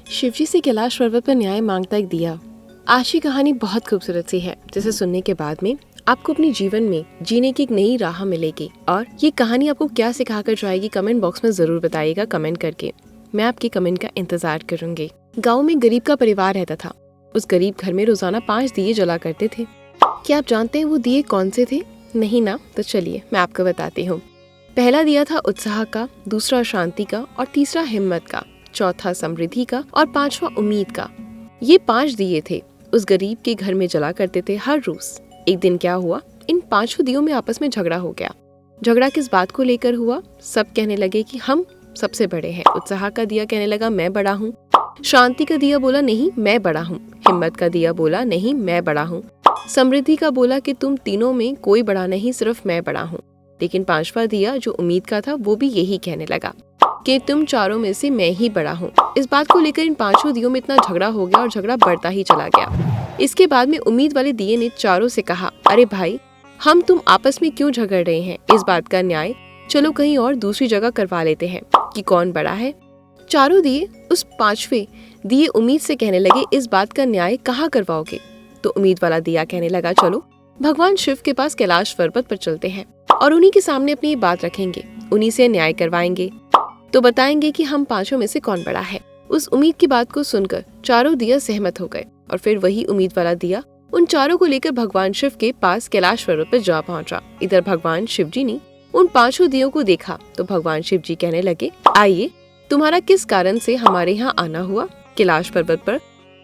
शिवजी से कैलाश पर्वत पर न्याय मांगता एक दिया। आज की कहानी बहुत खूबसूरत सी है, जिसे सुनने के बाद में आपको अपने जीवन में जीने की एक नई राह मिलेगी। और ये कहानी आपको क्या सिखा कर जाएगी, कमेंट बॉक्स में जरूर बताइएगा कमेंट करके। मैं आपकी कमेंट का इंतजार करूंगी। गाँव में गरीब का परिवार रहता था। उस गरीब घर में रोजाना 5 दिए जला करते थे। क्या आप जानते हैं वो दिए कौन से थे? नहीं ना? तो चलिए मैं आपको बताती हूँ। पहला दिया था उत्साह का, दूसरा शांति का और तीसरा हिम्मत का, चौथा समृद्धि का और पांचवा उम्मीद का। ये 5 दिए थे, उस गरीब के घर में जला करते थे हर रोज। एक दिन क्या हुआ, इन 5 दियों में आपस में झगड़ा हो गया। झगड़ा किस बात को लेकर हुआ? सब कहने लगे कि हम सबसे बड़े हैं। उत्साह का दिया कहने लगा मैं बड़ा हूँ। शांति का दिया बोला नहीं मैं बड़ा हूँ। हिम्मत का दिया बोला नहीं मैं बड़ा हूँ। समृद्धि का बोला कि तुम तीनों में कोई बड़ा नहीं, सिर्फ मैं बड़ा हूँ। लेकिन 5वां दिया जो उम्मीद का था वो भी यही कहने लगा कि तुम चारों में से मैं ही बड़ा हूँ। इस बात को लेकर इन 5 दियों में इतना झगड़ा हो गया और झगड़ा बढ़ता ही चला गया। इसके बाद में उम्मीद वाले दिए ने चारों से कहा, अरे भाई, हम तुम आपस में क्यों झगड़ रहे हैं? इस बात का न्याय चलो कहीं और दूसरी जगह करवा लेते हैं कि कौन बड़ा है। चारों दिए उस 5वें दिए उम्मीद से कहने लगे, इस बात का न्याय कहाँ करवाओगे? तो उम्मीद वाला दिया कहने लगा, चलो भगवान शिव के पास कैलाश पर्वत पर चलते हैं और उन्हीं के सामने अपनी ये बात रखेंगे, उन्हीं से न्याय करवाएंगे तो बताएंगे कि हम 5 में से कौन बड़ा है। उस उम्मीद की बात को सुनकर चारों दिया सहमत हो गए और फिर वही उम्मीद वाला दिया उन चारों को लेकर भगवान शिव के पास कैलाश पर्वत पर जा पहुंचा। इधर भगवान शिव जी ने उन 5 दियों को देखा तो भगवान शिव जी कहने लगे, आइए, तुम्हारा किस कारण से हमारे यहाँ आना हुआ कैलाश पर्वत पर?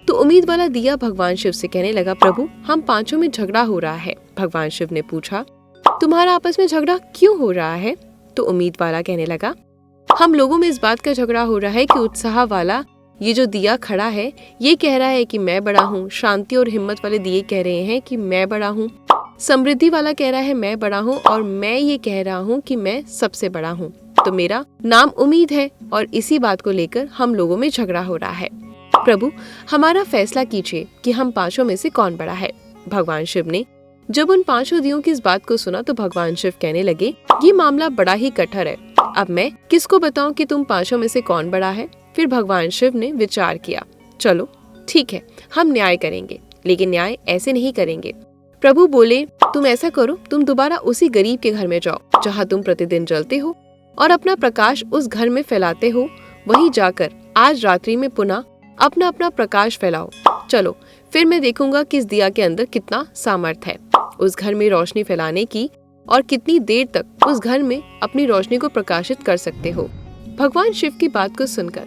तो उम्मीद वाला दिया भगवान शिव से कहने लगा, प्रभु, हम 5 में झगड़ा हो रहा है। भगवान शिव ने पूछा, तुम्हारा आपस में झगड़ा क्यों हो रहा है? तो उम्मीद वाला कहने लगा, हम लोगों में इस बात का झगड़ा हो रहा है कि उत्साह वाला ये जो दिया खड़ा है ये कह रहा है कि मैं बड़ा हूँ, शांति और हिम्मत वाले दिए कह रहे हैं कि मैं बड़ा हूँ, समृद्धि वाला कह रहा है मैं बड़ा हूँ और मैं ये कह रहा हूँ कि मैं सबसे बड़ा हूँ। तो मेरा नाम उम्मीद है और इसी बात को लेकर हम लोगों में झगड़ा हो रहा है। प्रभु, हमारा फैसला कीजिए कि हम 5 में से कौन बड़ा है। भगवान शिव ने जब उन 5 दियों की इस बात को सुना तो भगवान शिव कहने लगे, ये मामला बड़ा ही कठिन है। अब मैं किसको बताऊं कि तुम 5 में से कौन बड़ा है? फिर भगवान शिव ने विचार किया, चलो ठीक है, हम न्याय करेंगे, लेकिन न्याय ऐसे नहीं करेंगे। प्रभु बोले, तुम ऐसा करो, तुम दोबारा उसी गरीब के घर में जाओ जहाँ तुम प्रतिदिन जलते हो और अपना प्रकाश उस घर में फैलाते हो। वहीं जाकर आज रात्रि में पुनः अपना अपना प्रकाश फैलाओ। चलो फिर मैं देखूंगा कि इस दिया के अंदर कितना सामर्थ्य है उस घर में रोशनी फैलाने की और कितनी देर तक उस घर में अपनी रोशनी को प्रकाशित कर सकते हो। भगवान शिव की बात को सुनकर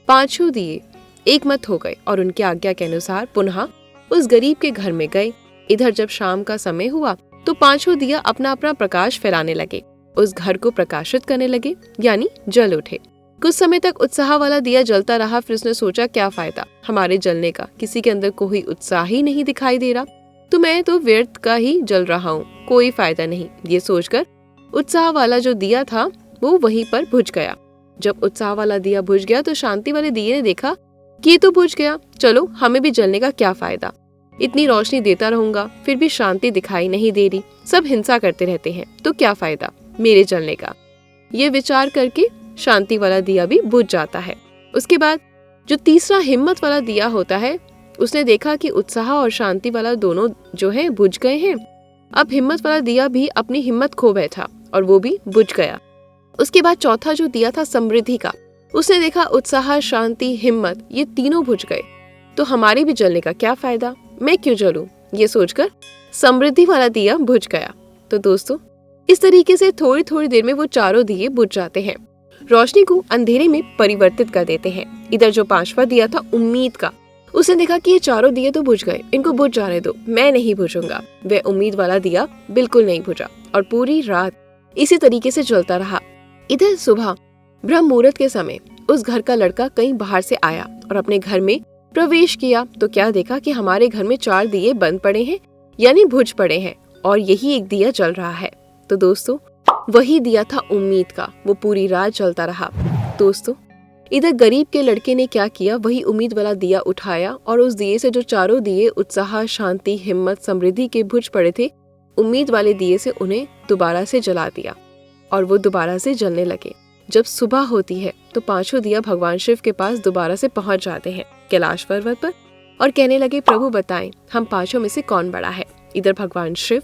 5 दिए एक मत हो गए और उनकी आज्ञा के अनुसार पुनः उस गरीब के घर में गए। इधर जब शाम का समय हुआ तो 5 दिया अपना अपना प्रकाश फैलाने लगे, उस घर को प्रकाशित करने लगे, यानी जल उठे। कुछ समय तक उत्साह वाला दिया जलता रहा। फिर उसने सोचा, क्या फायदा हमारे जलने का, किसी के अंदर कोई उत्साह ही नहीं दिखाई दे रहा, तो मैं तो व्यर्थ का ही जल रहा हूँ, कोई फायदा नहीं। ये सोचकर उत्साह वाला जो दिया था वो वहीं पर बुझ गया। जब उत्साह वाला दिया बुझ गया तो शांति वाले दिए ने देखा कि ये तो बुझ गया, चलो हमें भी जलने का क्या फायदा, इतनी रोशनी देता रहूंगा फिर भी शांति दिखाई नहीं दे रही, सब हिंसा करते रहते हैं, तो क्या फायदा मेरे जलने का। ये विचार करके शांति वाला दिया भी बुझ जाता है। उसके बाद जो तीसरा हिम्मत वाला दिया होता है, उसने देखा कि उत्साह और शांति वाला दोनों जो है बुझ गए हैं। अब हिम्मत वाला दिया भी अपनी हिम्मत खो बैठा और वो भी बुझ गया। उसके बाद चौथा जो दिया था समृद्धि का, उसने देखा उत्साह, शांति, हिम्मत ये तीनों बुझ गए, तो हमारे भी जलने का क्या फायदा, मैं क्यों जलूं, ये सोचकर समृद्धि वाला दिया बुझ गया। तो दोस्तों, इस तरीके से थोड़ी थोड़ी देर में वो चारों दिए बुझ जाते हैं, रोशनी को अंधेरे में परिवर्तित कर देते हैं। इधर जो 5वां दिया था उम्मीद का, उसने देखा कि ये चारों दिए तो बुझ गए, इनको बुझ जाने दो, मैं नहीं बुझूंगा। वह उम्मीद वाला दिया बिल्कुल नहीं बुझा और पूरी रात इसी तरीके से जलता रहा। इधर सुबह ब्रह्म मुहूर्त के समय उस घर का लड़का कहीं बाहर से आया और अपने घर में प्रवेश किया तो क्या देखा कि हमारे घर में 4 दिए बंद पड़े हैं, यानी बुझ पड़े हैं, और यही एक दिया जल रहा है। तो दोस्तों, वही दिया था उम्मीद का, वो पूरी रात जलता रहा। दोस्तों, इधर गरीब के लड़के ने क्या किया, वही उम्मीद वाला दिया उठाया और उस दिए से जो चारों दिए उत्साह, शांति, हिम्मत, समृद्धि के बुझ पड़े थे, उम्मीद वाले दिए से उन्हें दोबारा से जला दिया और वो दोबारा से जलने लगे। जब सुबह होती है तो पांचों दिया भगवान शिव के पास दोबारा से पहुंच जाते हैं कैलाश पर्वत पर और कहने लगे, प्रभु बताएं हम पांचों में से कौन बड़ा है। इधर भगवान शिव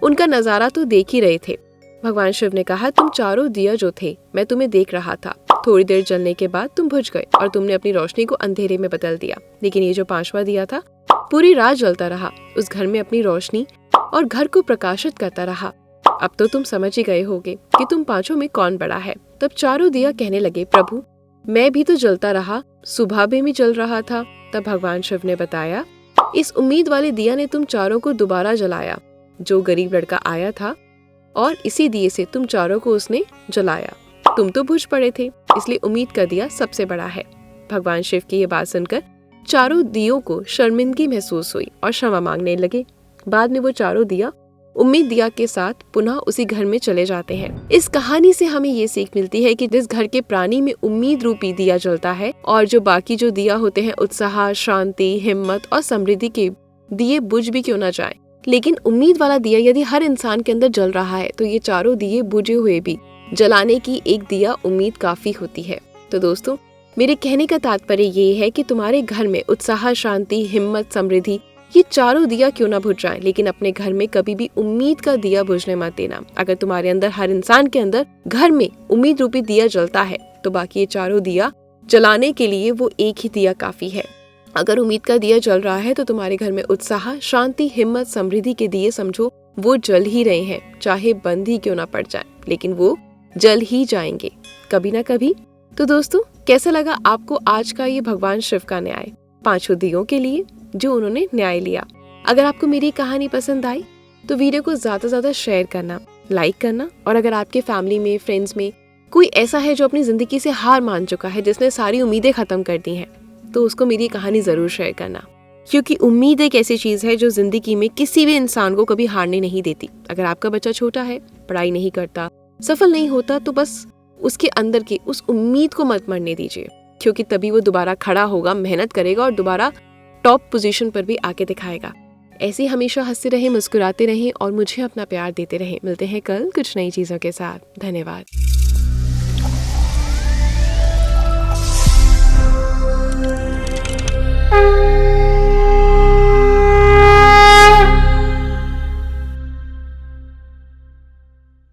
उनका नजारा तो देख ही रहे थे। भगवान शिव ने कहा, तुम चारों दिया जो थे मैं तुम्हें देख रहा था, थोड़ी देर जलने के बाद तुम बुझ गए और तुमने अपनी रोशनी को अंधेरे में बदल दिया। लेकिन ये जो पांचवा दिया था पूरी रात जलता रहा, उस घर में अपनी रोशनी और घर को प्रकाशित करता रहा। अब तो तुम समझ ही गए होगे कि तुम पांचों में कौन बड़ा है। तब चारों दिया कहने लगे, प्रभु मैं भी तो जलता रहा, सुबह में भी जल रहा था। तब भगवान शिव ने बताया, इस उम्मीद वाले दिया ने तुम चारों को दोबारा जलाया। जो गरीब लड़का आया था और इसी दिए से तुम चारों को उसने जलाया। तुम तो बुझ पड़े थे, इसलिए उम्मीद का दिया सबसे बड़ा है। भगवान शिव की ये बात सुनकर चारों दियों को शर्मिंदगी महसूस हुई और क्षमा मांगने लगे। बाद में वो चारों दिया उम्मीद दिया के साथ पुनः उसी घर में चले जाते हैं। इस कहानी से हमें ये सीख मिलती है कि जिस घर के प्राणी में उम्मीद रूपी दिया जलता है और जो बाकी जो दिया होते हैं उत्साह, शांति, हिम्मत और समृद्धि के दिए बुझ भी क्यों ना जाए, लेकिन उम्मीद वाला दिया यदि हर इंसान के अंदर जल रहा है तो ये चारों दिए बुझे हुए भी जलाने की एक दिया उम्मीद काफी होती है। तो दोस्तों, मेरे कहने का तात्पर्य ये है कि तुम्हारे घर में उत्साह, शांति, हिम्मत, समृद्धि ये चारों दिया क्यों ना बुझ जाए, लेकिन अपने घर में कभी भी उम्मीद का दिया बुझने मत देना। अगर तुम्हारे अंदर, हर इंसान के अंदर घर में उम्मीद रूपी दिया जलता है तो बाकी ये चारों दिया जलाने के लिए वो एक ही दिया काफी है। अगर उम्मीद का दिया जल रहा है तो तुम्हारे घर में उत्साह, शांति, हिम्मत, समृद्धि के दिए समझो वो जल ही रहे हैं, चाहे बंद ही क्यों ना पड़ जाए, लेकिन वो जल ही जाएंगे कभी ना कभी। तो दोस्तों, कैसा लगा आपको आज का ये भगवान शिव का न्याय पांचों दियों के लिए जो उन्होंने न्याय लिया। अगर आपको मेरी कहानी पसंद आई तो वीडियो को ज्यादा से ज्यादा शेयर करना, लाइक करना, और अगर आपके फैमिली में, फ्रेंड्स में कोई ऐसा है जो अपनी जिंदगी से हार मान चुका है, जिसने सारी उम्मीदें खत्म कर दी हैं, तो उसको मेरी कहानी जरूर शेयर करना, क्योंकि उम्मीद एक ऐसी चीज है जो जिंदगी में किसी भी इंसान को कभी हारने नहीं देती। अगर आपका बच्चा छोटा है, पढ़ाई नहीं करता, सफल नहीं होता, तो बस उसके अंदर की उस उम्मीद को मत मरने दीजिए, क्योंकि तभी वो दोबारा खड़ा होगा, मेहनत करेगा और दोबारा टॉप पोजीशन पर भी आके दिखाएगा। ऐसे हमेशा हंसते रहें, मुस्कुराते रहें और मुझे अपना प्यार देते रहें। मिलते हैं कल कुछ नई चीजों के साथ। धन्यवाद।